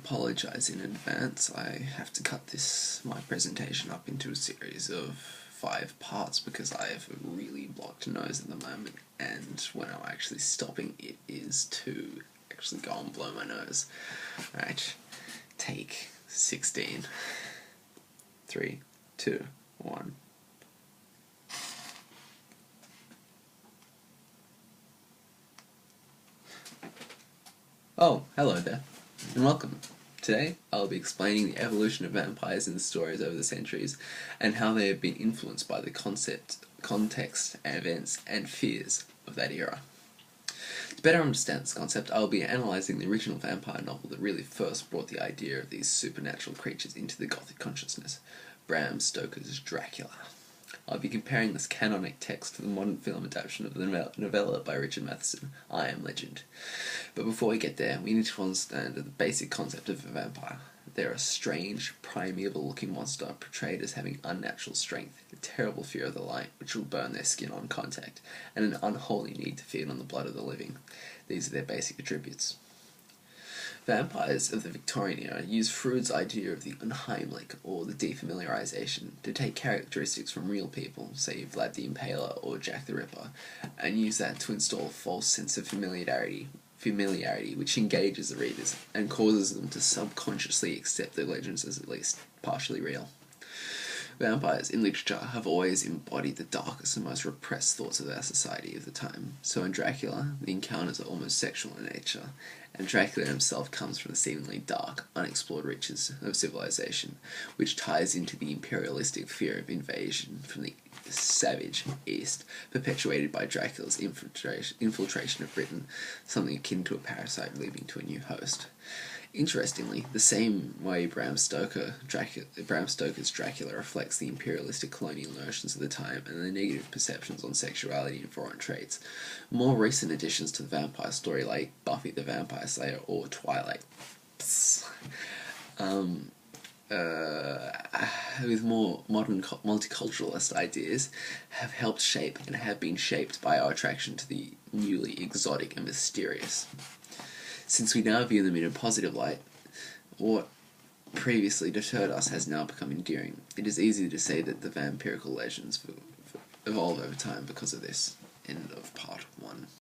apologise in advance. I have to cut my presentation up into a series of 5 parts because I have a really blocked nose at the moment, and when I'm actually stopping it is to actually go and blow my nose. Right, take 16. 3, 2, 1. Oh, hello there, and welcome. Today, I'll be explaining the evolution of vampires in the stories over the centuries, and how they have been influenced by the context, events, and fears of that era. To better understand this concept, I'll be analysing the original vampire novel that really first brought the idea of these supernatural creatures into the Gothic consciousness, Bram Stoker's Dracula. I'll be comparing this canonic text to the modern film adaptation of the novella by Richard Matheson, I Am Legend. But before we get there, we need to understand the basic concept of a vampire. They're a strange, primeval-looking monster portrayed as having unnatural strength, a terrible fear of the light, which will burn their skin on contact, and an unholy need to feed on the blood of the living. These are their basic attributes. Vampires of the Victorian era used Freud's idea of the unheimlich, or the defamiliarization, to take characteristics from real people, say Vlad the Impaler or Jack the Ripper, and use that to install a false sense of familiarity which engages the readers and causes them to subconsciously accept the legends as at least partially real. Vampires in literature have always embodied the darkest and most repressed thoughts of our society of the time. So in Dracula, the encounters are almost sexual in nature, and Dracula himself comes from the seemingly dark, unexplored reaches of civilization, which ties into the imperialistic fear of invasion from the savage East, perpetuated by Dracula's infiltration of Britain, something akin to a parasite leaping to a new host. Interestingly, the same way Bram Stoker's Dracula reflects the imperialistic colonial notions of the time and the negative perceptions on sexuality and foreign traits. More recent additions to the vampire story, like Buffy the Vampire Slayer or Twilight, with more modern multiculturalist ideas, have helped shape and have been shaped by our attraction to the newly exotic and mysterious. Since we now view them in a positive light, what previously deterred us has now become endearing. It is easy to say that the vampirical legends evolve over time because of this. End of part 1.